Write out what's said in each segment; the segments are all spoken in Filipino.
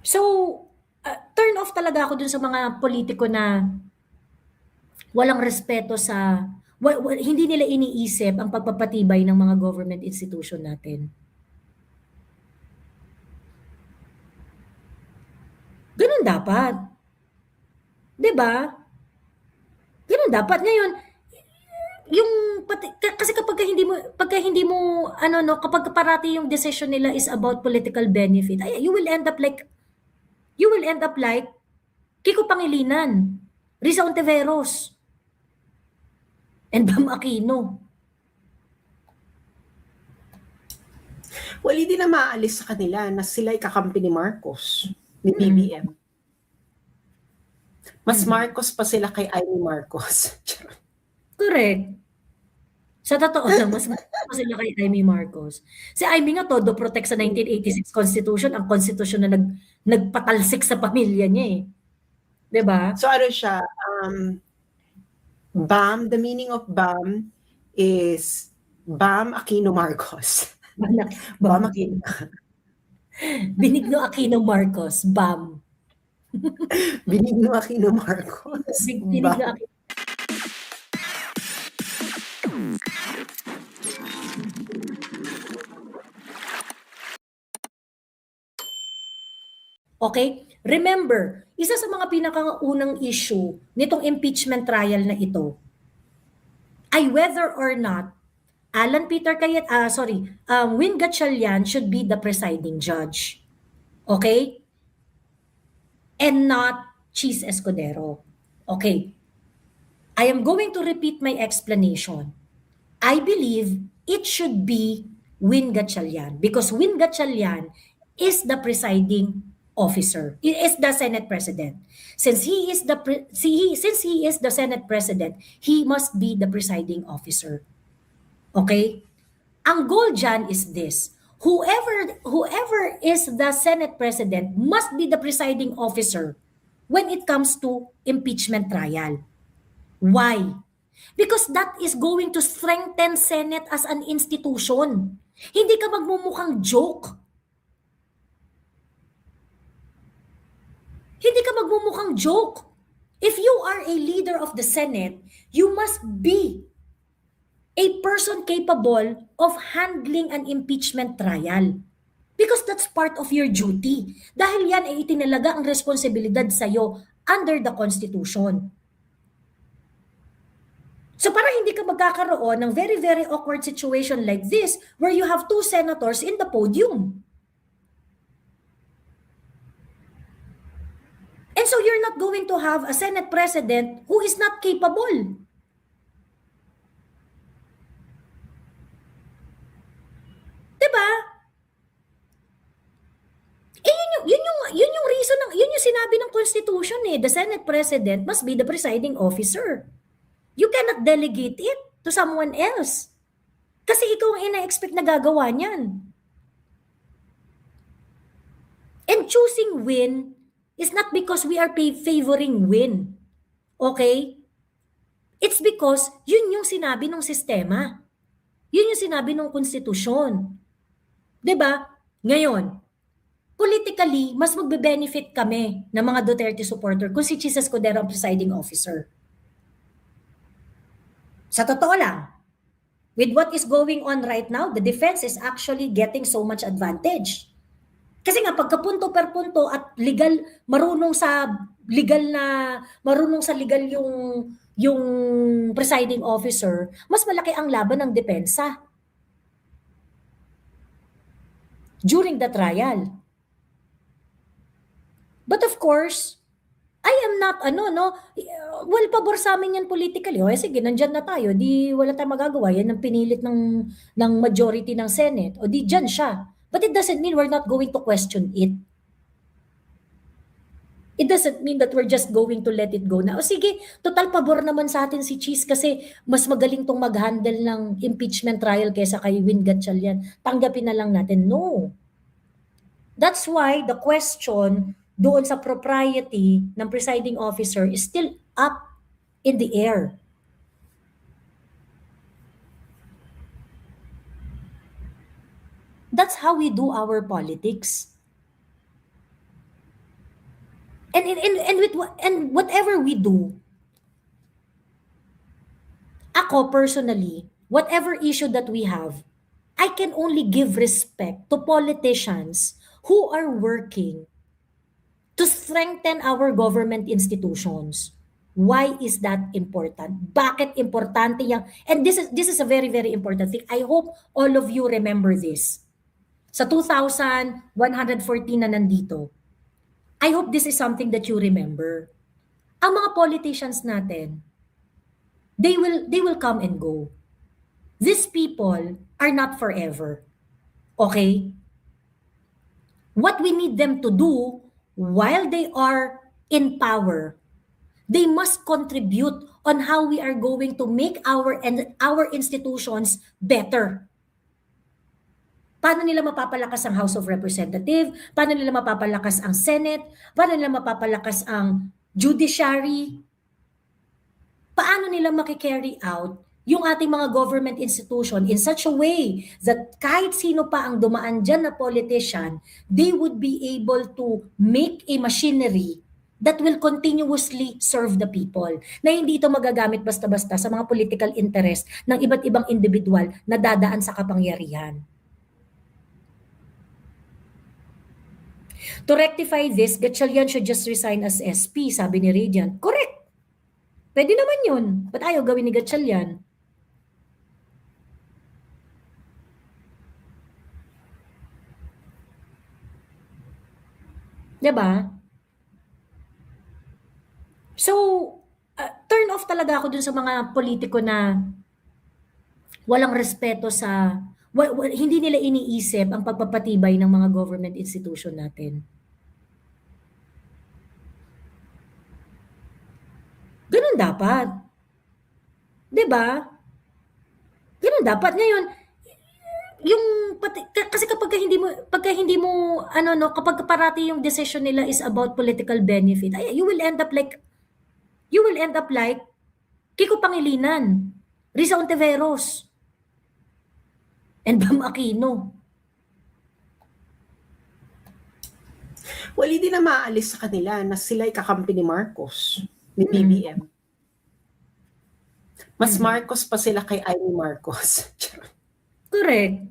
So, turn off talaga ako dun sa mga politiko na walang respeto sa hindi nila iniisip ang pagpapatibay ng mga government institution natin. Ganun dapat. 'Di ba? Ganun dapat. Ngayon, yung kasi pagka hindi mo ano no, kapag parati yung decision nila is about political benefit, ay you will end up like Kiko Pangilinan, Risa Ontiveros, and Bam Aquino. Well, hindi na maaalis sa kanila na sila kakampi ni Marcos, ni Mm. BBM. Mas Marcos pa sila kay Amy Marcos. Correct. Sa totoo lang, mas pa sila kay Amy Marcos. Si Amy nga todo protect sa 1986 Constitution, ang constitution na nagpatalsik sa pamilya niya eh. 'Di ba? So ano siya, BAM, the meaning of BAM is Bam Aquino Marcos. Bam Aquino. Benigno Aquino Marcos, BAM. Benigno Aquino Marcos. Benigno BAM. Aquino. Okay? Remember, isa sa mga pinakaunang issue nitong impeachment trial na ito ay whether or not Win Gatchalian should be the presiding judge. Okay? And not Cheese Escudero. Okay. I am going to repeat my explanation. I believe it should be Win Gatchalian because Win Gatchalian is the presiding officer. He is the Senate President. Since he is the Senate President, he must be the presiding officer. Okay? Ang goal dyan is this. Whoever is the Senate President must be the presiding officer when it comes to impeachment trial. Why? Because that is going to strengthen Senate as an institution. Hindi ka magmumukhang joke. Hindi ka magmumukhang joke. If you are a leader of the Senate, you must be a person capable of handling an impeachment trial. Because that's part of your duty. Dahil yan ay itinalaga ang responsibilidad sa'yo under the Constitution. So para hindi ka magkakaroon ng very, very awkward situation like this where you have two senators in the podium. And so you're not going to have a Senate President who is not capable. Diba? Yun yung reason, yun yung sinabi ng Constitution eh. The Senate President must be the presiding officer. You cannot delegate it to someone else. Kasi ikaw ang ina-expect na gagawa niyan. And choosing Win is not because we are favoring Win. Okay? It's because yun yung sinabi ng sistema. Yun yung sinabi ng konstitusyon. 'Di ba? Ngayon, politically, mas magbe-benefit kami ng mga Duterte supporter kung si Cheese Escudero ang presiding officer. Sa totoo lang, with what is going on right now, the defense is actually getting so much advantage. Kasi nga pagkapunto per punto at legal marunong sa legal yung presiding officer, mas malaki ang laban ng depensa during the trial. But of course, I am not pabor sa amin yan politically. O sige, nandyan na tayo, di wala tayong magagawa. Yan ang pinilit ng majority ng Senate. O di dyan siya. But it doesn't mean we're not going to question it. It doesn't mean that we're just going to let it go na, o sige, total pabor naman sa atin si Cheese kasi mas magaling tong mag-handle ng impeachment trial kaysa kay Win Gatchalian. Tanggapin na lang natin. No. That's why the question doon sa propriety ng presiding officer is still up in the air. That's how we do our politics. And whatever we do, ako personally, whatever issue that we have, I can only give respect to politicians who are working to strengthen our government institutions. Why is that important? Bakit importante yang? And this is a very very important thing. I hope all of you remember this. Sa 2,114 na nandito, I hope this is something that you remember. Ang mga politicians natin, they will come and go. These people are not forever. Okay? What we need them to do while they are in power, they must contribute on how we are going to make our institutions better. Paano nila mapapalakas ang House of Representatives? Paano nila mapapalakas ang Senate? Paano nila mapapalakas ang judiciary? Paano nila maki-carry out yung ating mga government institution in such a way that kahit sino pa ang dumaan dyan na politician, they would be able to make a machinery that will continuously serve the people. Na hindi ito magagamit basta-basta sa mga political interest ng iba't ibang individual na dadaan sa kapangyarihan. To rectify this, Gatchalian should just resign as SP, sabi ni Radiant. Correct. Pwede naman yun. Ba't ayaw gawin ni Gatchalian? Diba? So, turn off talaga ako dun sa mga politiko na walang respeto sa, hindi nila iniisip ang pagpapatibay ng mga government institution natin. Ganun dapat. 'Di ba? Ganun dapat. Ngayon, yung kasi pagka hindi mo ano no, kapag parati yung decision nila is about political benefit, ay you will end up like Kiko Pangilinan, Risa Ontiveros, and Bam Aquino. Well, hindi na maaalis sa kanila na sila kakampi ni Marcos, ni BBM. Mas Marcos pa sila kay Amy Marcos. Correct.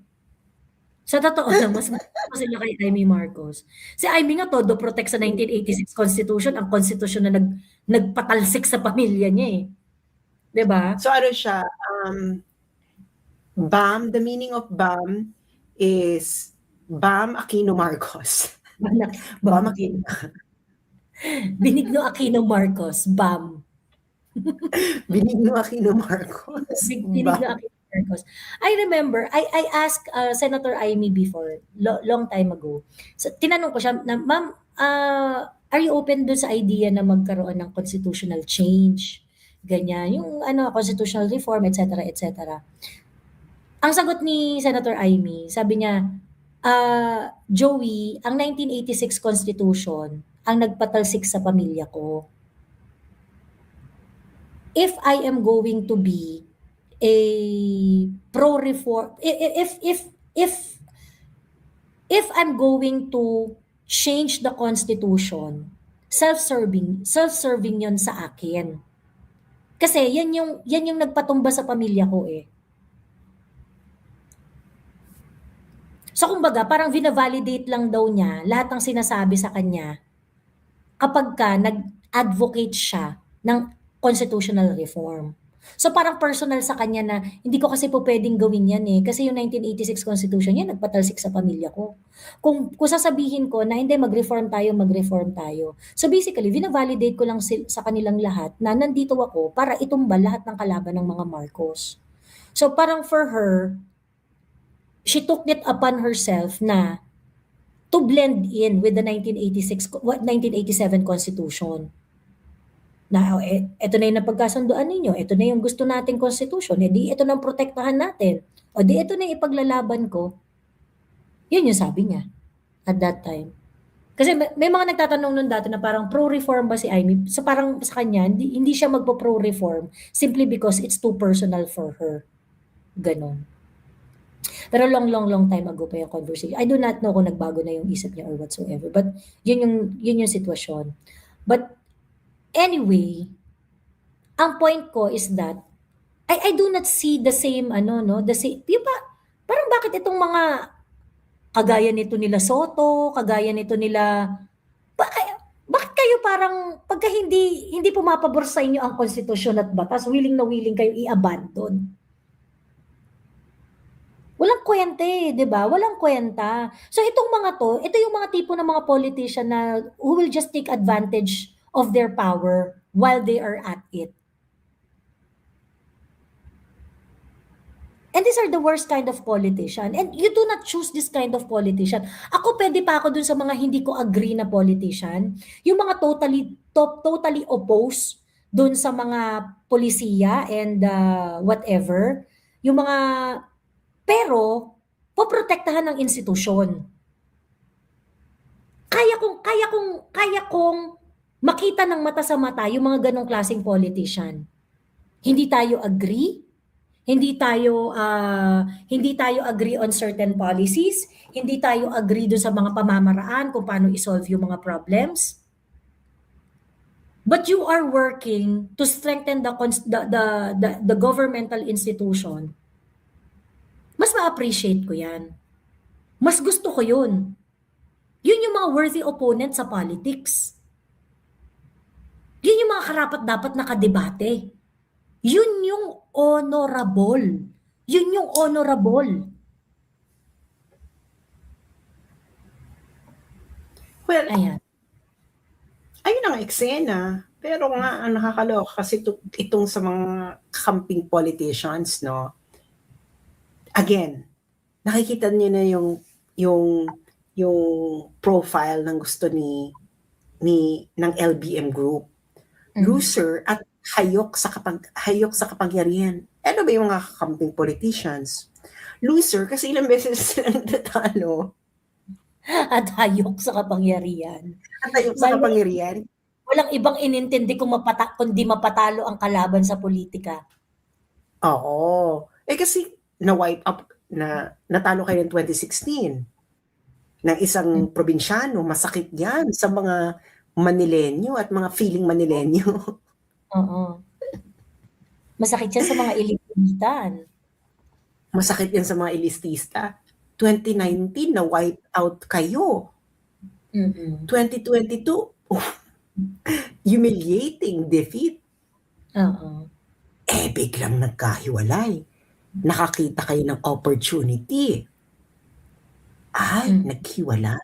Sa totoo lang, mas sila kay Amy Marcos. Si Amy nga todo protect sa 1986 Constitution, ang Constitution na nagpatalsik sa pamilya niya eh. 'Di ba? So ano siya, BAM, the meaning of BAM is Bam Aquino Marcos. Bam Aquino. Benigno Aquino Marcos, BAM. Benigno Aquino Marcos. Benigno Aquino Marcos. I remember, I asked Senator Amy before, long time ago. So, tinanong ko siya, na, ma'am, are you open dun sa idea na magkaroon ng constitutional change? Ganyan, yung constitutional reform, etc., etc. Ang sagot ni Senator Amy, sabi niya, Joey, ang 1986 Constitution ang nagpatalsik sa pamilya ko. If I am going to be a pro-reform, if I'm going to change the Constitution, self-serving yon sa akin. Kasi yan yung nagpatumba sa pamilya ko eh. So kumbaga, parang vina-validate lang daw niya lahat ng sinasabi sa kanya kapag ka nag-advocate siya ng constitutional reform. So parang personal sa kanya na hindi ko kasi po pwedeng gawin yan eh. Kasi yung 1986 Constitution yan, nagpatalsik sa pamilya ko. Kung sasabihin ko na hindi, mag-reform tayo. So basically, vina-validate ko lang sa kanilang lahat na nandito ako para itumbal lahat ng kalaban ng mga Marcos. So parang for her, she took it upon herself na to blend in with the 1987 Constitution. Na ito na yung napagkasunduan ninyo, ito na yung gusto nating Constitution, di ito na ang protektahan natin, o di ito na yung ipaglalaban ko. Yun yung sabi niya at that time. Kasi may mga nagtatanong nun dati na parang pro-reform ba si Amy? So parang sa kanya, hindi siya magpo-pro-reform simply because it's too personal for her. Ganon. Pero long time ago pa yung conversation. I do not know kung nagbago na yung isip niya or whatsoever. But yun yung sitwasyon. But anyway, ang point ko is that I do not see the same ano 'no, the same yung parang bakit itong mga kagaya nito nila Soto, kagaya nito nila bakit kayo parang pagka hindi pumapabor sa inyo ang konstitusyon at batas, willing na willing kayo i-abandon? Walang kwenta, eh, 'di ba? Walang kwenta. So itong mga 'to, ito yung mga tipo ng mga politician na who will just take advantage of their power while they are at it. And these are the worst kind of politician. And you do not choose this kind of politician. Ako pwede pa ako dun sa mga hindi ko agree na politician. Yung mga totally opposed dun sa mga polisiya and whatever. Yung mga, pero, poprotektahan ng institusyon. Kaya kong makita ng mata sa mata yung mga ganong klaseng politician. Hindi tayo agree, hindi tayo agree on certain policies, hindi tayo agree dun sa mga pamamaraan kung paano i-solve yung mga problems. But you are working to strengthen the governmental institution. Mas ma-appreciate ko yan. Mas gusto ko yun. Yun yung mga worthy opponent sa politics. Yun yung mga karapat-dapat na kadebate. Yun yung honorable. Yun yung honorable. Well, Ayan. ayun ang eksena. Pero nga, ang nakakaloka kasi itong sa mga camping politicians, no? Again, nakikita niyo na yung profile ng gusto ng LBM Group. Loser at hayok sa kapangyarihan. Ano ba yung mga camping politicians? Loser kasi ilang beses silang natalo. At hayok sa kapangyarihan. At hayok sa kapangyarihan. Walang ibang inintindi kundi mapatalo ang kalaban sa politika. Oo. Kasi na-wipe up, natalo kayo ng 2016 ng isang probinsyano. Masakit yan sa mga Manilenyo at mga feeling Manilenyo. Oo. Masakit yan sa mga elititan. Masakit yan sa mga elitista. 2019, na-wipe out kayo. 2022, humiliating defeat. Oo. Biglang nagkahiwalay. Nakakita kayo ng opportunity. Naghiwalay.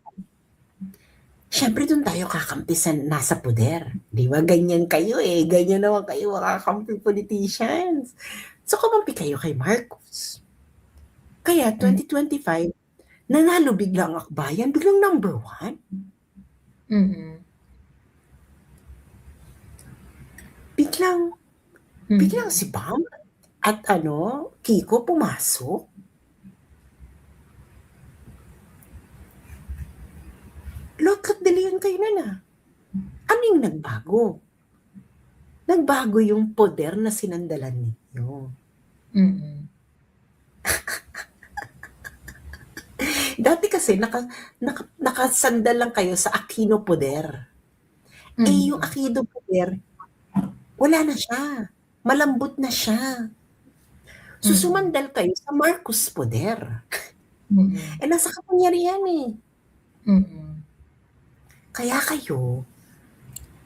Siyempre doon tayo kakampi sa nasa poder. Di ba? Ganyan kayo eh. Ganyan naman kayo mga camping politicians. So kumampi kayo kay Marcos. Kaya 2025, nanalo bigla ang akbayan, biglang number 1. Biglang si Bam at Kiko pumasok. Look at Deleon kayo na. Ano yung nagbago? Nagbago yung poder na sinandalan ninyo. Dati kasi nakasandal lang kayo sa Aquino poder. Yung Aquino poder, wala na siya. Malambot na siya. So sumandal kayo sa Marcos poder. Nasa kapangyarihan eh. Kaya kayo,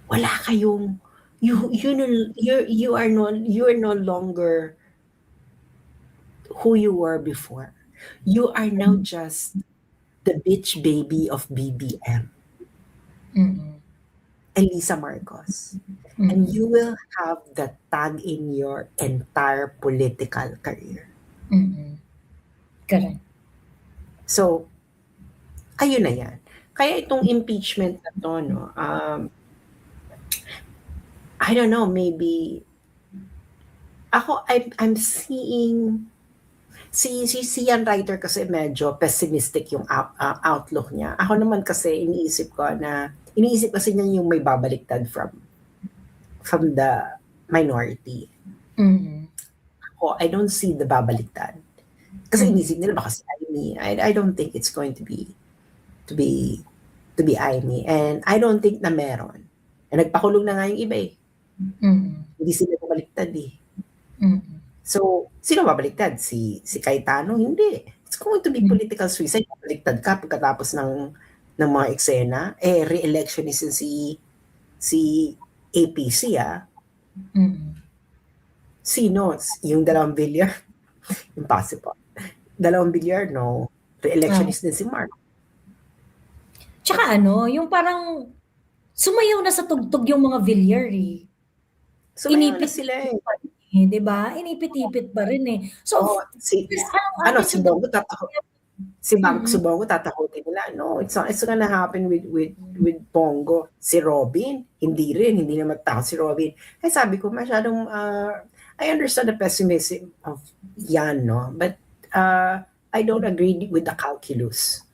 wala kayong, you are no longer who you were before. You are now just the bitch baby of BBM. Elisa Marcos. And you will have that tag in your entire political career. Correct. So, ayun na yan. Kaya itong impeachment na to, no, I don't know, maybe, I'm seeing, si Ian Writer kasi medyo pessimistic yung outlook niya. Ako naman kasi iniisip kasi niya yung may babaliktad from the minority. Ako, I don't see the babaliktad. Kasi iniisip nila baka si Amy. I don't think it's going to be Amy. And I don't think na meron. Nagpakulong na nga yung iba eh. Mm. Hindi sila bumaliktad eh. Mm. So, sino babaliktad? Si Cayetano? Hindi. It's going to be political suicide. Babaliktad ka pagkatapos ng mga eksena. Re-electionist si APC Mm. Sino? Yung 2 bilyar? Impossible. 2 bilyar, no. Re-electionist din si Mark. Tsaka yung parang sumayaw na sa tugtog yung mga Villar eh. Sumayaw na sila eh. Pa rin eh, 'di ba? Inipit-ipit pa rin eh. So, si Bongo si Bongo tatakutin nila. No, it's gonna happen with Bongo. Si Robin, hindi naman takot si Robin. Sabi ko, masyadong, I understand the pessimism of yan, no? But, I don't agree with the calculus.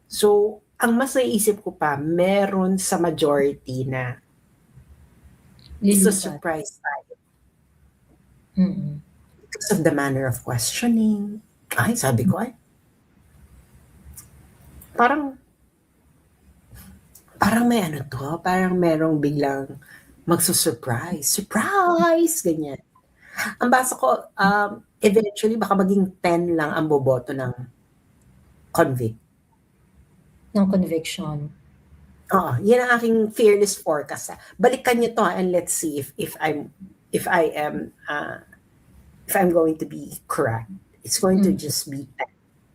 So, ang mas naiisip ko pa, meron sa majority na it's a surprise tayo. Because of the manner of questioning. Sabi ko parang may parang merong biglang magsusurprise. Surprise! Ganyan. Ang basa ko, eventually, baka maging 10 lang ang boboto ng convict. Ng conviction. Oo, yan ang aking fearless forecast. Balikan niyo to and let's see if I'm going to be correct. It's going to just be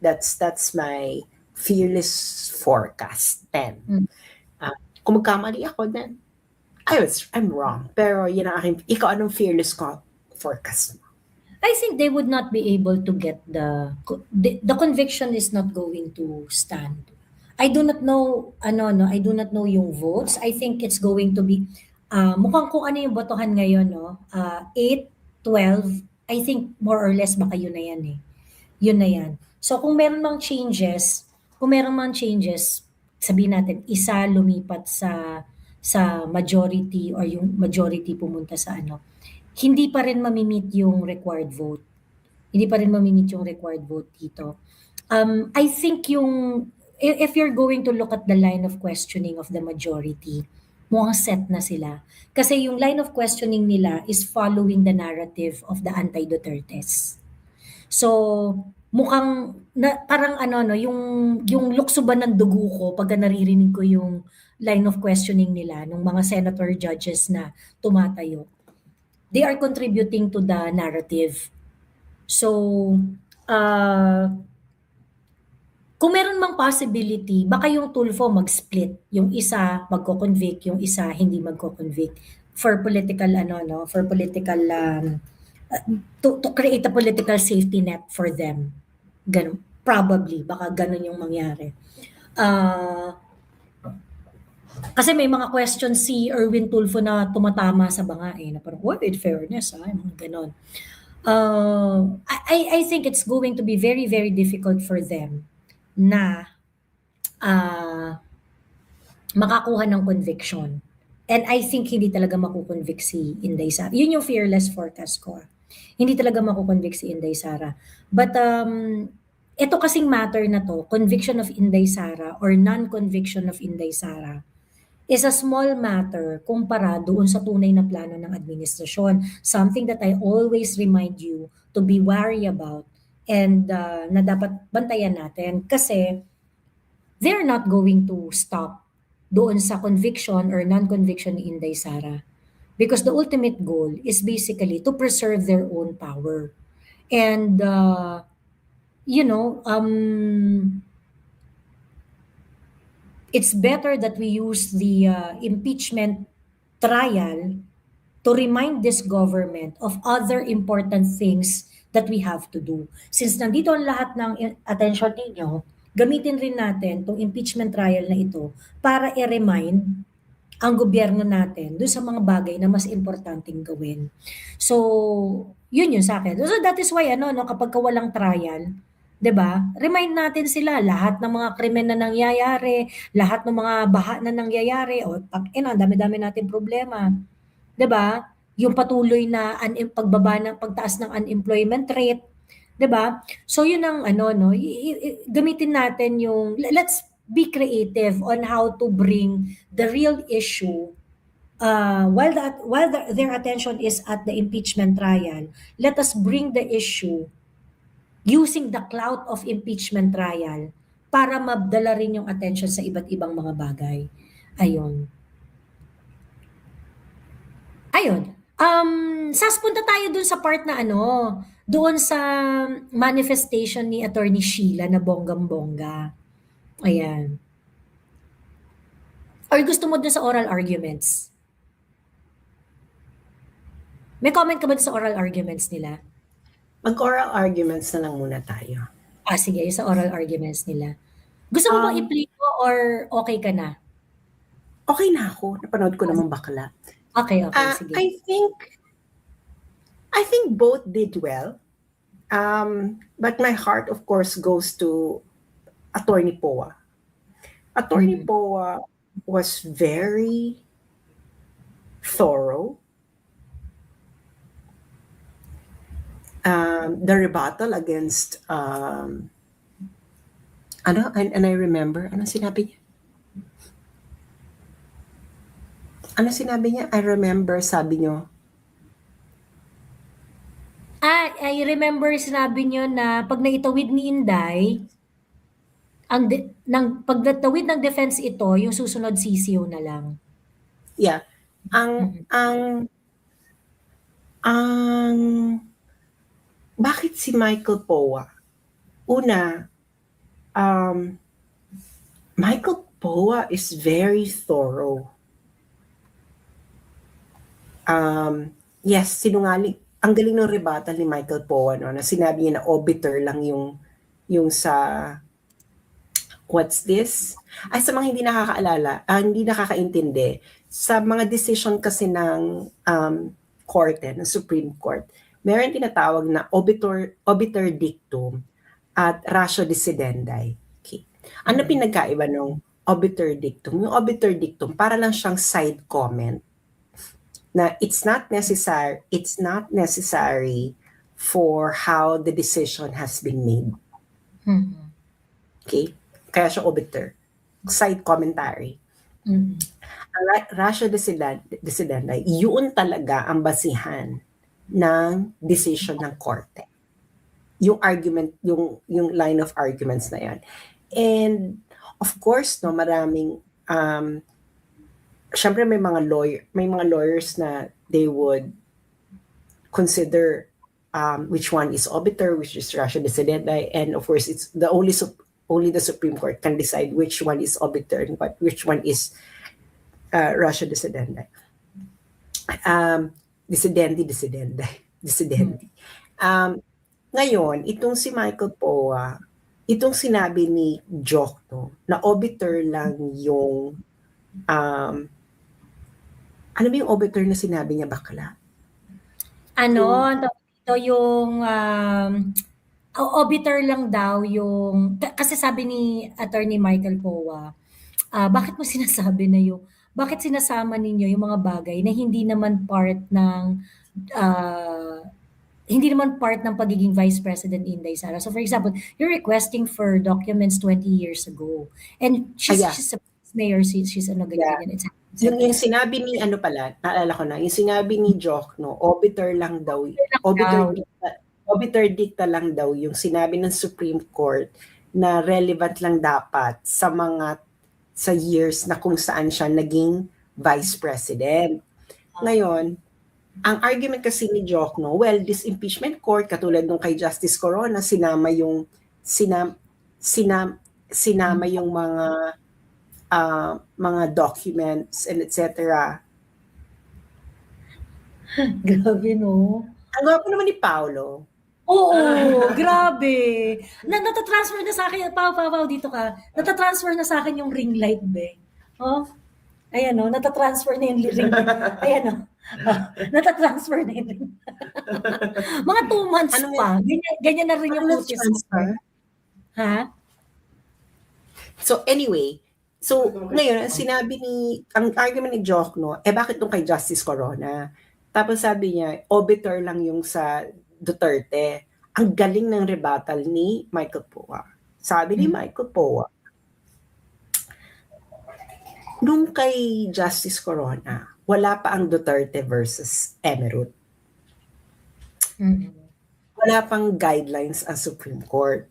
10. That's my fearless forecast. 10. Kung magkamali ako, then I'm wrong. Pero yan ang aking, ikaw anong fearless forecast mo? I think they would not be able to get the conviction is not going to stand. I do not know I do not know yung votes. I think it's going to be mukhang kung ano yung botohan ngayon 8, 12, I think more or less baka yun na yan eh. Yun na yan. So kung meron mang changes, sabihin natin isa lumipat sa majority or yung majority pumunta sa hindi pa rin mamimit yung required vote. Hindi pa rin mamimit yung required vote dito. I think if you're going to look at the line of questioning of the majority, mukhang set na sila. Kasi yung line of questioning nila is following the narrative of the anti-Dutertes. So, mukhang parang yung lukso ba ng dugo ko pagka naririnig ko yung line of questioning nila ng mga senator judges na tumatayo. They are contributing to the narrative. So, kung meron mang possibility, baka yung Tulfo mag-split. Yung isa magko-convict, yung isa hindi magko-convict for political to create a political safety net for them. Ganun. Probably, baka ganun yung mangyari. Kasi may mga questions si Erwin Tulfo na tumatama sa banga na parang, with fairness, mga ganon. I think it's going to be very, very difficult for them na makakuha ng conviction. And I think hindi talaga makukonvict si Inday Sara. Yun yung fearless forecast ko. Hindi talaga makukonvict si Inday Sara. But ito kasing matter na to, conviction of Inday Sara or non-conviction of Inday Sara, is a small matter kumpara doon sa tunay na plano ng administrasyon. Something that I always remind you to be wary about and na dapat bantayan natin kasi they're not going to stop doon sa conviction or non-conviction ni Inday Sara. Because the ultimate goal is basically to preserve their own power. And, it's better that we use the impeachment trial to remind this government of other important things that we have to do. Since nandito ang lahat ng attention ninyo, gamitin rin natin itong impeachment trial na ito para i-remind ang gobyerno natin doon sa mga bagay na mas importanteng gawin. So, yun sa akin. So that is why kapag walang trial, 'di ba? Remind natin sila lahat ng mga krimen na nangyayari, lahat ng mga baha na nangyayari, dami-dami natin problema. 'Di ba? Yung patuloy na pagtaas ng unemployment rate, 'di ba? So yun ang gamitin natin let's be creative on how to bring the real issue their attention is at the impeachment trial, let us bring the issue using the clout of impeachment trial para mabdala rin yung attention sa iba't ibang mga bagay. Ayun. Ayun. Punta tayo dun sa part na doon sa manifestation ni Attorney Sheila na bonggang-bongga. Ayan. Or gusto mo dun sa oral arguments? May comment ka ba dun sa oral arguments nila? Mag-oral arguments na lang muna tayo. Sige, sa oral arguments nila. Gusto mo bang i-play ko or okay ka na? Okay na ako. Napanood ko naman bakla. Okay, sige. I think both did well. But my heart, of course, goes to Attorney Poa. Attorney Poa was very thorough. The rebuttal against and I remember sinabi niya? I remember sabi niyo. I remember sinabi niyo na pag naitawid ni Inday, pag natawid ng defense ito, yung susunod sisiyo na lang. Yeah. Bakit si Michael Poa? Una, Michael Poa is very thorough. Yes, sinungaling. Ang galing ng rebuttal ni Michael Poa, no, na sinabi niya na obiter lang yung sa what's this? Ay, sa mga hindi nakakaalala, hindi nakakaintindi, sa mga decision kasi ng korte, ng Supreme Court, meron tinatawag na obiter dictum at ratio decidendi. Okay. Ano pinagkaiba ng obiter dictum? Yung obiter dictum, para lang siyang side comment na it's not necessary for how the decision has been made. Okay? Kaya siya obiter. Side commentary. Ang ratio decidendi, yun talaga ang basihan ng decision ng korte. Yung argument, yung line of arguments na yan. And of course, no, maraming syempre may mga lawyers na they would consider which one is obiter, which is ratio decidendi, and of course it's only the Supreme Court can decide which one is obiter and which one is ratio decidendi. Decidendi. Ngayon, itong si Michael Poa, itong sinabi ni Jokno na obiter lang yung ano ba yung obiter na sinabi niya bakla? Ito yung obiter lang daw yung, kasi sabi ni Attorney Michael Poa, bakit sinasama ninyo yung mga bagay na hindi naman part ng pagiging Vice President Inday Sara. So for example, you're requesting for documents 20 years ago. And she's a mayor, she's ganyan. It's yung sinabi ni naalala ko na, yung sinabi ni Jokno, obiter lang daw, obiter dicta lang daw yung sinabi ng Supreme Court na relevant lang dapat sa years na kung saan siya naging Vice President. Ngayon, ang argument kasi ni Jokno, well, this impeachment court, katulad nung kay Justice Corona, sinama yung mga documents and etc. Grabe, no? Ang gwapo naman ni Paolo. Oo, grabe. Natatransfer na sa akin, Pao, dito ka. Natatransfer na sa akin yung ring light, be. Oh, ayan o, natatransfer na yung ring light. Ayan o. Natatransfer na yung ring mga 2 months pa. Ganyan na rin yung notice. Ha? So anyway, ngayon, ang argument ni Jokno, bakit nung kay Justice Corona? Tapos sabi niya, obiter lang yung sa Duterte. Ang galing ng rebuttal ni Michael Poa. Sabi ni Michael Poa, nung kay Justice Corona, wala pa ang Duterte versus Emerald. Mm. Wala pang guidelines ang Supreme Court.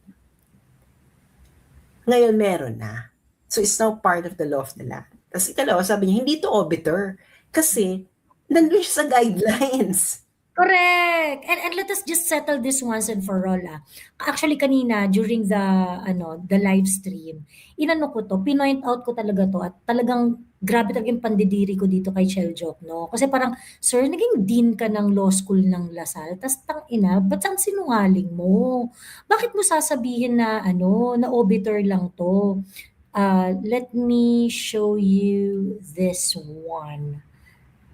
Ngayon meron na. So it's now part of the law of the land. Tapos ikalawa, sabi niya, hindi to obiter. Kasi, nandun siya sa guidelines. Correct. And let us just settle this once and for all. Actually kanina during the live stream, inano ko to, pinoint out ko talaga to at talagang grabe talaga yung pandidiri ko dito kay Cheljok, no? Kasi parang, sir, naging dean ka ng law school ng Lasal, tas tang ina, ba't ang sinungaling mo? Bakit mo sasabihin na na obiter lang to? Let me show you this one.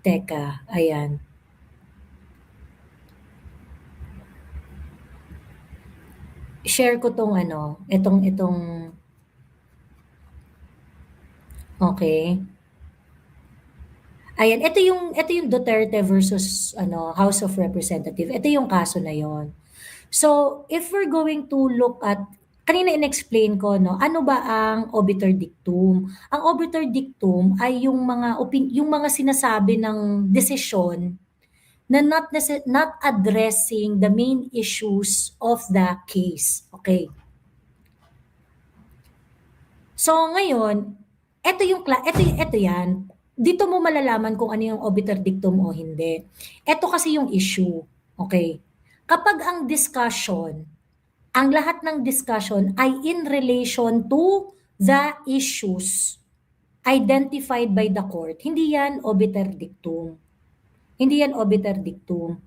Teka, ayan. Share ko tong itong okay. Ayan, ito yung Duterte versus House of Representative. Ito yung kaso na yon. So, if we're going to look at kanina inexplain ko ano ba ang obiter dictum? Ang obiter dictum ay yung mga sinasabi ng desisyon na not addressing the main issues of the case. Okay. So ngayon, eto yan. Dito mo malalaman kung ano yung obiter dictum o hindi. Eto kasi yung issue. Okay? Kapag ang lahat ng discussion ay in relation to the issues identified by the court, hindi yan obiter dictum. Hindi yan obiter dictum.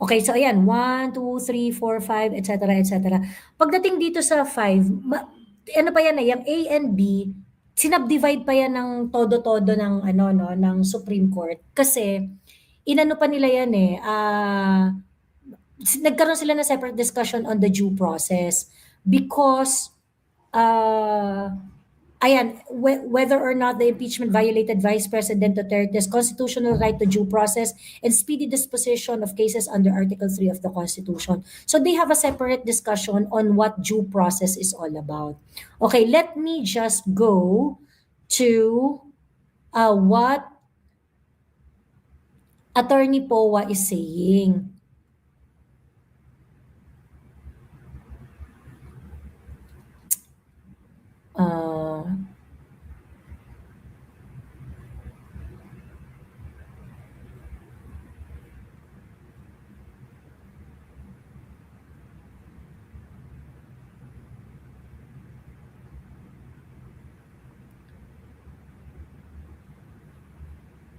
Okay, so ayan, 1, 2, 3, 4, 5, etc., etc. Pagdating dito sa 5, ano pa yan yung A and B, sinubdivide pa yan ng todo-todo ng ng Supreme Court kasi inano pa nila yan nagkaroon sila ng separate discussion on the due process because ayan, whether or not the impeachment violated Vice President Duterte's constitutional right to due process and speedy disposition of cases under Article 3 of the Constitution. So they have a separate discussion on what due process is all about. Okay, let me just go to what Attorney Powa is saying.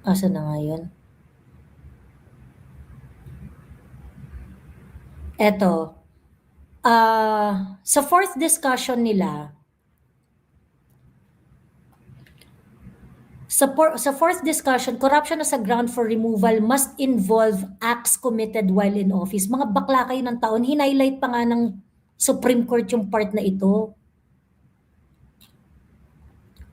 Asa na nga yun? Eto. Sa fourth discussion nila, sa fourth discussion, corruption as a ground for removal must involve acts committed while in office. Mga bakla kayo ng taon, hinighlight pa nga ng Supreme Court yung part na ito.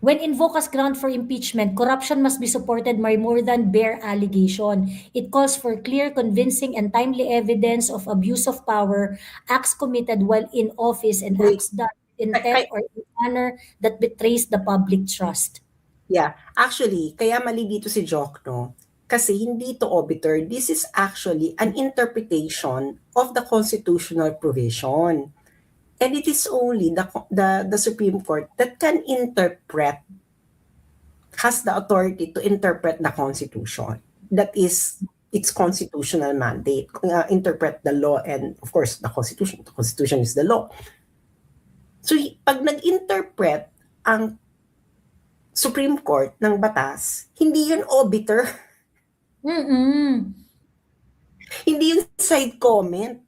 When invoked as ground for impeachment, corruption must be supported by more than bare allegation. It calls for clear, convincing, and timely evidence of abuse of power, acts committed while in office, and acts done with intent or in manner that betrays the public trust. Yeah. Actually, kaya mali dito si Jock, no? Kasi hindi to obiter. This is actually an interpretation of the constitutional provision. And it is only the Supreme Court that can has the authority to interpret the Constitution. That is its constitutional mandate. Interpret the law and, of course, the Constitution. The Constitution is the law. So, pag nag-interpret ang Supreme Court ng batas, hindi yun obiter. Hindi yun side comment.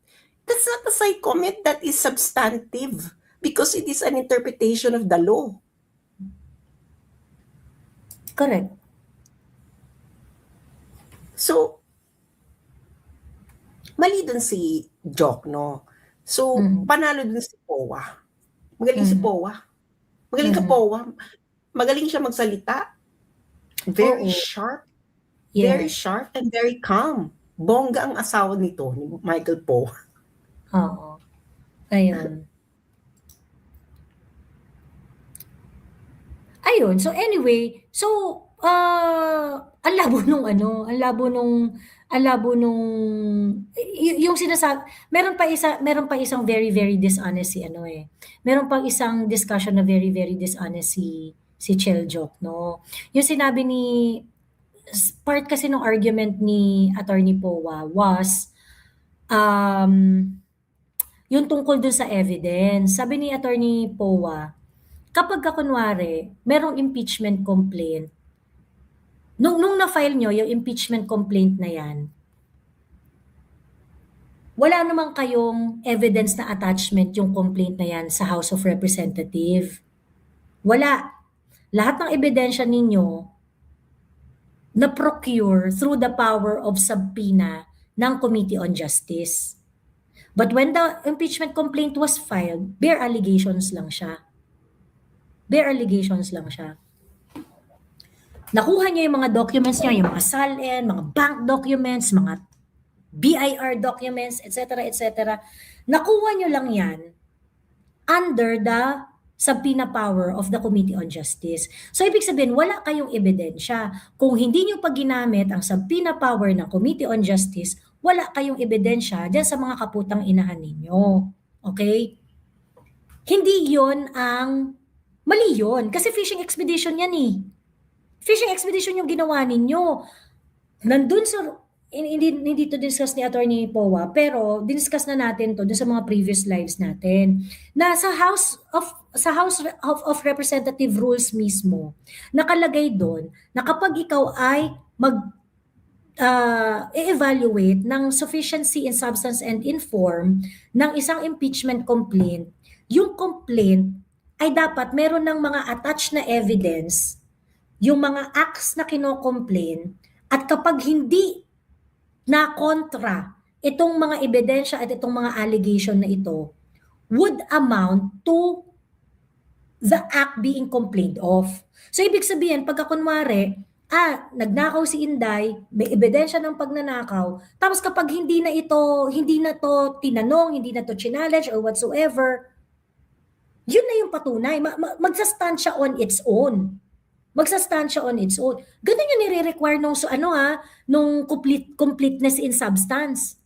That's not a side comment, that is substantive because it is an interpretation of the law. Correct. So, mali dun si Jock, no? So, panalo dun si Powa. Magaling si Powa. Magaling ka, Powa. Magaling siya magsalita. Very sharp. Yes. Very sharp and very calm. Bongga ang asawa nito, ni Michael Powa. Oo. Ayun. ayun, so anyway, so, ang labo nung ano, ang labo nung yung meron pa isang very, very dishonest si ano, eh, meron pang isang discussion na very, very dishonest si Cheljok, 'no. Yung sinabi ni part kasi nung argument ni Attorney Powa was, um, yung tungkol dun sa evidence. Sabi ni Attorney Powa, kapagka kunwari merong impeachment complaint, nung na-file niyo yung impeachment complaint na yan, wala naman kayong evidence na attachment yung complaint na yan sa House of Representative. Wala. Lahat ng ebidensya ninyo na-procure through the power of subpoena ng Committee on Justice. But when the impeachment complaint was filed, bare allegations lang siya. Bare allegations lang siya. Nakuha niya yung mga documents niya, yung mga SALN, mga bank documents, mga BIR documents, etc., etc. Nakuha niyo lang yan under the subpoena power of the Committee on Justice. So, ibig sabihin, wala kayong ebidensya. Kung hindi niyo pa ginamit ang subpoena power ng Committee on Justice, wala kayong ebidensya dyan sa mga kaputang inahan ninyo. Okay? Hindi yon ang mali yun. Kasi fishing expedition yan eh. Fishing expedition yung ginawa ninyo. Nandun sa, hindi to discuss ni Attorney Powa, pero diniscuss na natin to dun sa mga previous lives natin. Na sa House of Representative rules mismo, nakalagay doon na kapag ikaw ay i-evaluate ng sufficiency in substance and in form ng isang impeachment complaint, yung complaint ay dapat meron ng mga attached na evidence, yung mga acts na kino-complain, at kapag hindi na kontra itong mga ebidensya at itong mga allegation na ito, would amount to the act being complained of. So, ibig sabihin, pagka kunwari, nagnakaw si Inday, may ebidensya ng pagnanakaw, tapos kapag hindi na to tinanong, hindi na to challenge or whatsoever, yun na yung patunay. Magsastand siya on its own. Magsastand siya on its own. Ganun yung nire-require nung completeness in substance.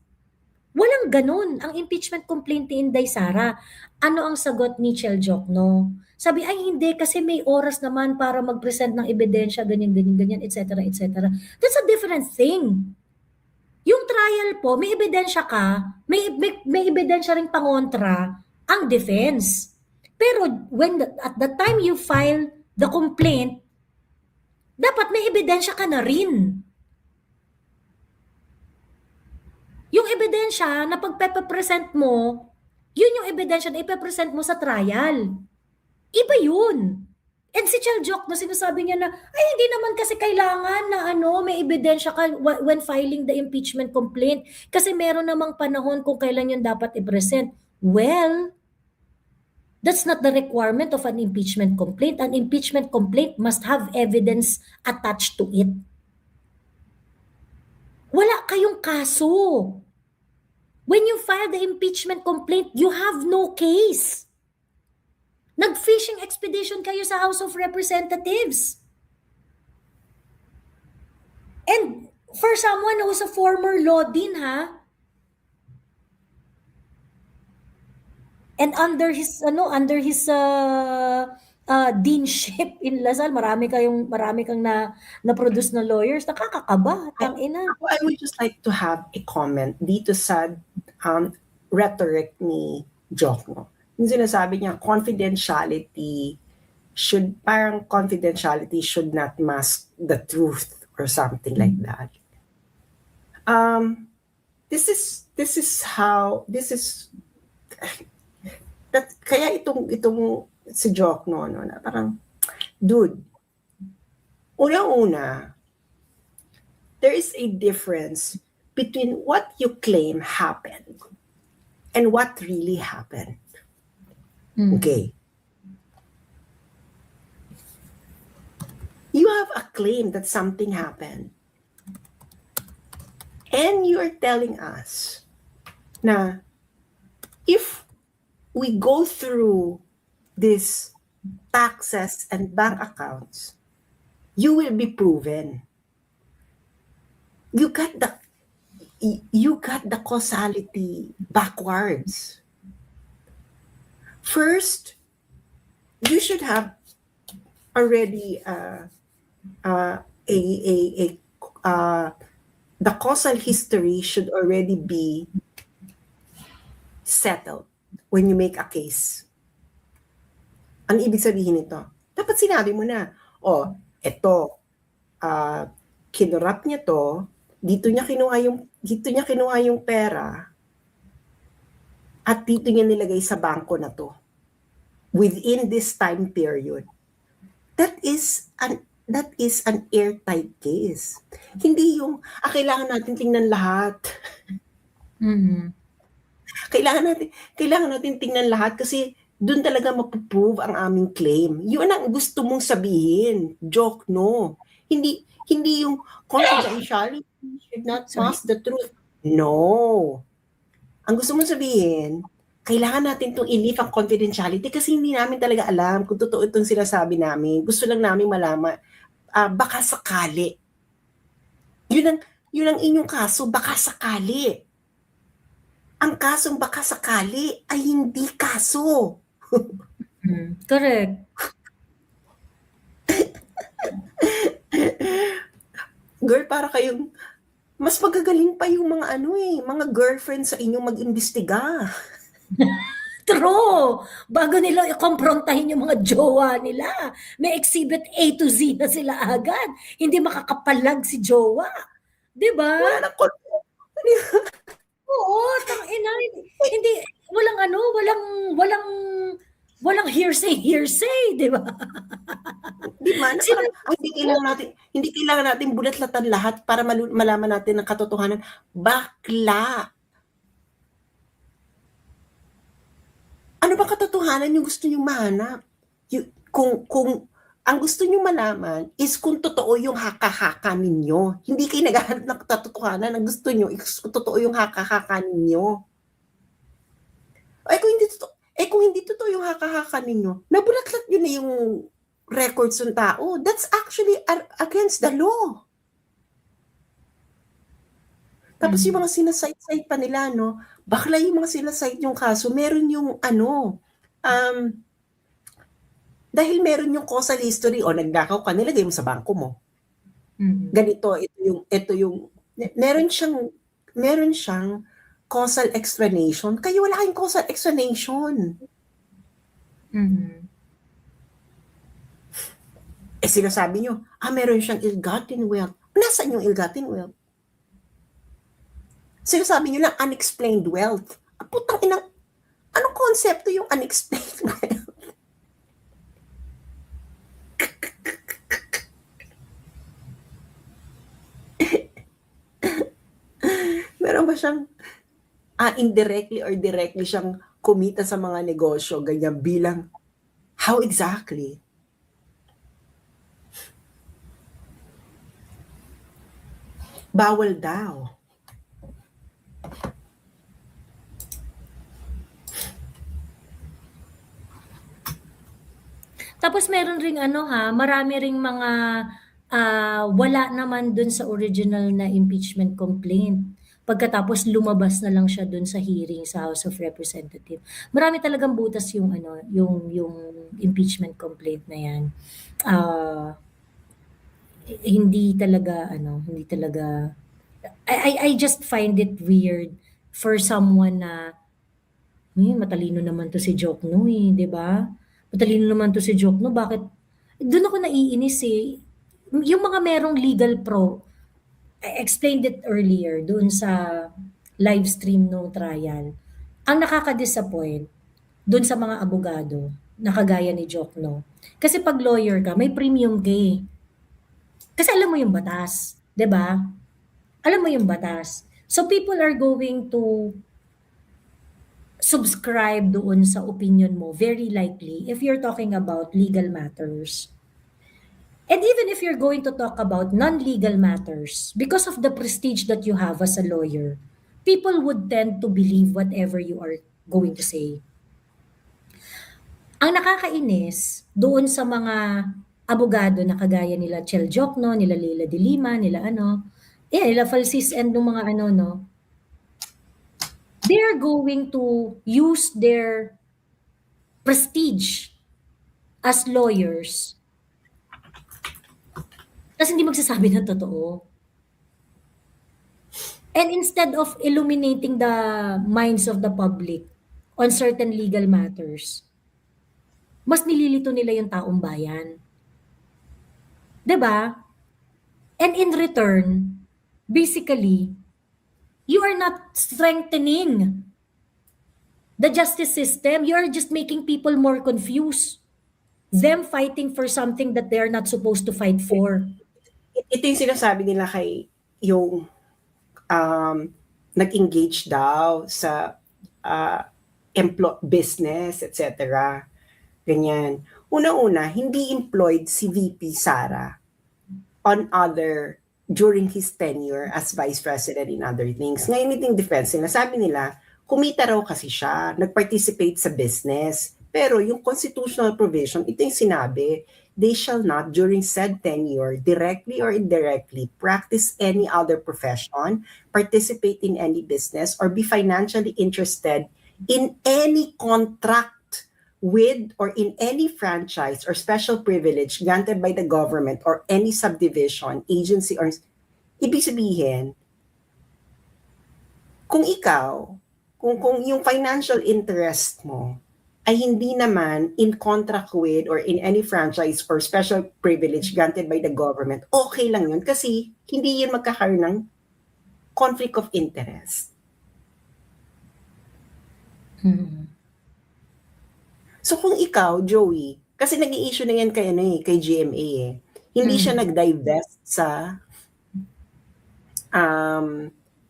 Walang ganun. Ang impeachment complaint ni Inday Sara. Ano ang sagot ni Cheljok, no? Sabi, ay hindi, kasi may oras naman para mag-present ng ebidensya, ganyan, etc., etc. That's a different thing. Yung trial po, may ebidensya ka, may ebidensya rin pangontra ang defense. Pero at the time you file the complaint, dapat may ebidensya ka na rin. Yung ebidensya na pagpe-present mo, yun yung ebidensya na ipe-present mo sa trial. Iba yun. And si Cheljok, na sinasabi niya na, ay hindi naman kasi kailangan na may ebidensya ka when filing the impeachment complaint kasi meron namang panahon kung kailan yun dapat i-present. Well, that's not the requirement of an impeachment complaint. An impeachment complaint must have evidence attached to it. Wala kayong kaso. When you file the impeachment complaint, you have no case. Nag-fishing expedition kayo sa House of Representatives. And for someone who's a former Lodin, and under his deanship in Lasal, marami kang na-produce na lawyers, nakakakaba, tangina. I would just like to have a comment dito sa rhetoric ni Jokno. Yung sinasabi niya, confidentiality should not mask the truth or something like that. This is kaya itong si Jokno, na parang, dude, una-una, there is a difference between what you claim happened and what really happened. Okay. You have a claim that something happened. And you are telling us na if we go through this taxes, and bank accounts, you will be proven. You got the causality backwards. First, you should have already the causal history should already be settled when you make a case. Ang ibig sabihin nito, dapat sinabi mo na, eto, kinurap niya to, dito niya kinuha yung pera, at dito niya nilagay sa bangko na to within this time period. That is an airtight case. Hindi yung kailangan natin tingnan lahat. Mhm. Kailangan natin tingnan lahat kasi doon talaga mapuprove ang aming claim. Yun ang gusto mong sabihin. Joke, no. Hindi yung confidentiality should not mask the truth. No. Ang gusto mong sabihin, kailangan natin itong i-leave ang confidentiality kasi hindi namin talaga alam kung totoo itong sinasabi namin. Gusto lang namin malaman, baka sakali. Yun ang inyong kaso, baka sakali. Ang kasong baka sakali ay hindi kaso. Correct. Girl, para kayong mas magagaling pa yung mga girlfriend sa inyo mag-imbestiga. True. Bago nila i-komprontahin yung mga jowa nila, may exhibit A to Z na sila agad. Hindi makakapalag si jowa. 'Di ba? Wala na Oo, tangina. Hindi, walang hearsay, 'di ba? Di ba? Hindi kailangan natin bulatlatan lahat para malaman natin ang katotohanan. Bakla. Ano ba katotohanan yung gusto niyong mahanap? Kung ang gusto niyong malaman is kung totoo yung haka-haka ninyo. Hindi kayo naghahanap ng katotohanan. Ang gusto niyo is kung totoo yung haka-haka ninyo. Kung hindi totoo yung haka-haka ninyo, nabulatlat yun na yung records ng tao. That's actually against the law. Tapos yung mga sinasite pa nila, no? Bakla yung mga sinasite yung kaso, meron yung dahil meron yung causal history, nagnakaw ka, nilagay mo sa bangko mo. Ganito, ito yung, meron siyang causal explanation. Kayo wala kayong causal explanation. Sinasabi nyo, meron siyang ill-gotten wealth. Nasaan yung ill-gotten wealth? Sinasabi nyo lang, unexplained wealth. Putang inang, anong konsepto yung unexplained wealth? Meron ba siyang indirectly or directly siyang kumita sa mga negosyo, ganyan bilang, how exactly? Bawal daw. Tapos meron ring marami ring mga wala naman dun sa original na impeachment complaint. Pagkatapos lumabas na lang siya dun sa hearing sa House of Representatives. Marami talagang butas yung yung impeachment complaint na 'yan. Hindi talaga I just find it weird for someone na matalino naman to si Jokno 'di ba? Matalino naman to si Jokno, bakit doon ako naiinis yung mga merong legal pro, I explained it earlier doon sa live stream no trial. Ang nakaka-disappoint doon sa mga abogado na kagaya ni Jokno. Kasi pag lawyer ka, may premium ka Kasi alam mo yung batas, 'di ba? Alam mo yung batas. So people are going to subscribe doon sa opinion mo, very likely, if you're talking about legal matters. And even if you're going to talk about non-legal matters, because of the prestige that you have as a lawyer, people would tend to believe whatever you are going to say. Ang nakakainis doon sa mga abogado na kagaya nila Chel Jokno, nila Leila de Lima, nila ano, nila Falsis and nung mga ano 'no, they're going to use their prestige as lawyers ta's hindi magsasabi ng totoo. And instead of illuminating the minds of the public on certain legal matters, mas nililito nila yung taong bayan. 'Di ba? And in return, basically, you are not strengthening the justice system. You are just making people more confused. Them fighting for something that they are not supposed to fight for. Ito yung sinasabi nila kay yung nag-engage daw sa business, etc. Ganyan. Una-una, hindi employed si VP Sara during his tenure as vice president in other things. Ngayon iting defense, sinasabi nila, kumita raw kasi siya, nag-participate sa business. Pero yung constitutional provision, ito yung sinabi, they shall not during said tenure directly or indirectly practice any other profession, participate in any business, or be financially interested in any contract with or in any franchise or special privilege granted by the government or any subdivision, agency, or ibig sabihin, kung yung financial interest mo ay hindi naman in contract with or in any franchise or special privilege granted by the government, okay lang yun kasi hindi yun magkakaroon ng conflict of interest. So kung ikaw, Joey, kasi nag-i-issue na yan kay GMA hindi siya nag-divest sa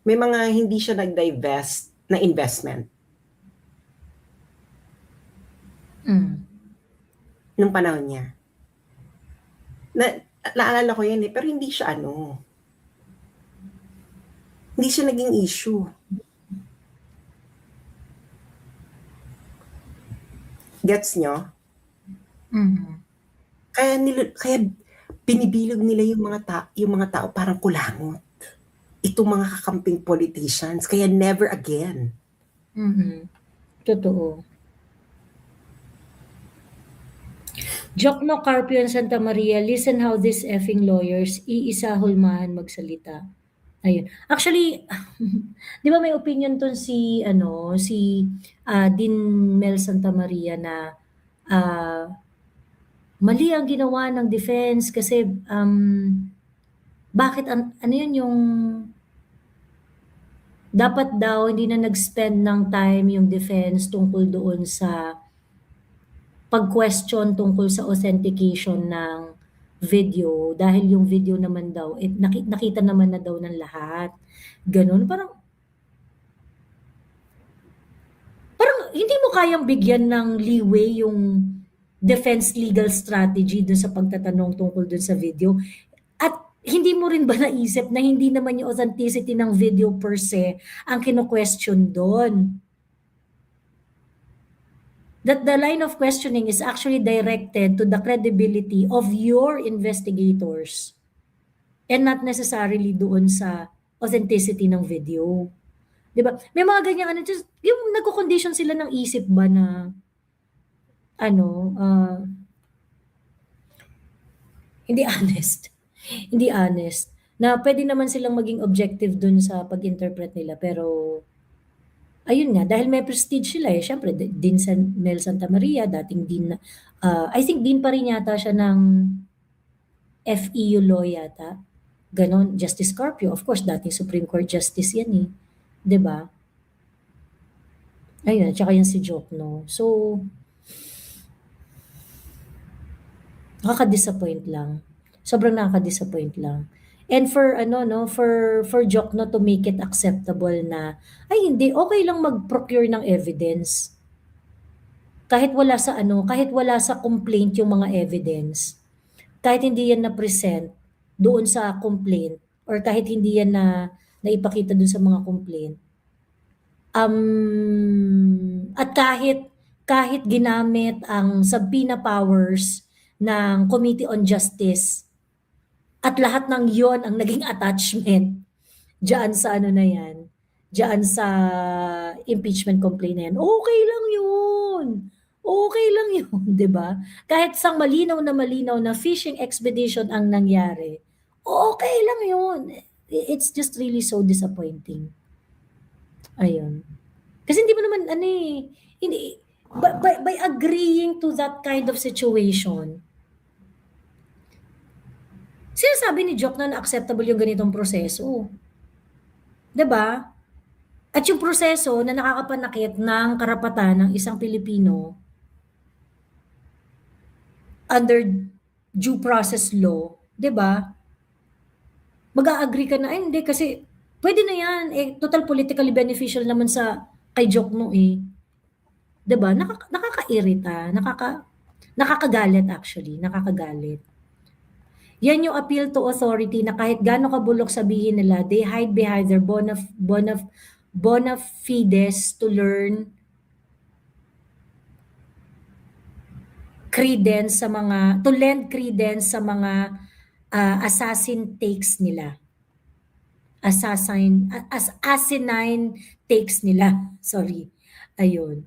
may mga hindi siya nag-divest na investment. Nung panahon niya. Naalala ko yan pero hindi siya hindi siya naging issue. Gets nyo? Kaya binibilog nila yung mga tao parang kulangot. Itong mga kakamping politicians, kaya never again. Totoo. Jokno Carpio Santa Maria, listen how these effing lawyers, iisa hulmahan magsalita. Ayun. Actually, di ba may opinion ton si Dean Mel Santa Maria na mali ang ginawa ng defense kasi bakit ano yun yung dapat daw hindi na nag-spend ng time yung defense tungkol doon sa pag-question tungkol sa authentication ng video dahil yung video naman daw nakita naman na daw ng lahat. Ganun. Parang hindi mo kayang bigyan ng leeway yung defense legal strategy dun sa pagtatanong tungkol dun sa video. At hindi mo rin ba naisip na hindi naman yung authenticity ng video per se ang kino-question doon? That the line of questioning is actually directed to the credibility of your investigators and not necessarily doon sa authenticity ng video. 'Di ba? May mga ganyan yung nagko-condition sila ng isip ba na hindi honest. Hindi honest. Na pwede naman silang maging objective dun sa pag-interpret nila pero ayun nga, dahil may prestige sila syempre Dean Mel Santa Maria, dating Dean na, I think Dean pa rin yata siya ng FEU law yata. Ganon, Justice Carpio, of course, dating Supreme Court Justice yan 'di ba? Ayun, tsaka yan si Jokno. So, nakaka-disappoint lang. Sobrang nakaka-disappoint lang. And for for Jokno to make it acceptable na ay hindi okay lang mag-procure ng evidence. Kahit wala sa complaint yung mga evidence. Kahit hindi yan na-present doon sa complaint or kahit hindi yan na naipakita doon sa mga complaint. At kahit ginamit ang subpoena powers ng Committee on Justice at lahat ng yon ang naging attachment diyan sa ano na yan, diyan sa impeachment complaint na yan, okay lang yun. Okay lang yun, di ba? Kahit sang malinaw na fishing expedition ang nangyari, okay lang yun. It's just really so disappointing. Ayun. Kasi hindi mo naman, ano eh, hindi, by agreeing to that kind of situation, sinasabi ni Joke na acceptable yung ganitong proseso. 'Di ba? At yung proseso na nakakapanakit ng karapatan ng isang Pilipino under due process law, 'di ba? Mag-a-agree ka na, ay hindi kasi pwede na yan, eh, total politically beneficial naman sa kay Joke no eh. 'Di ba? Nakakairita, nakakagalit actually, nakakagalit. Yan yung appeal to authority na kahit gaano kabulok sabihin nila, they hide behind their bona fides to learn credence sa mga, to lend credence sa mga assassin takes nila. Asinine takes nila. Sorry. Ayun.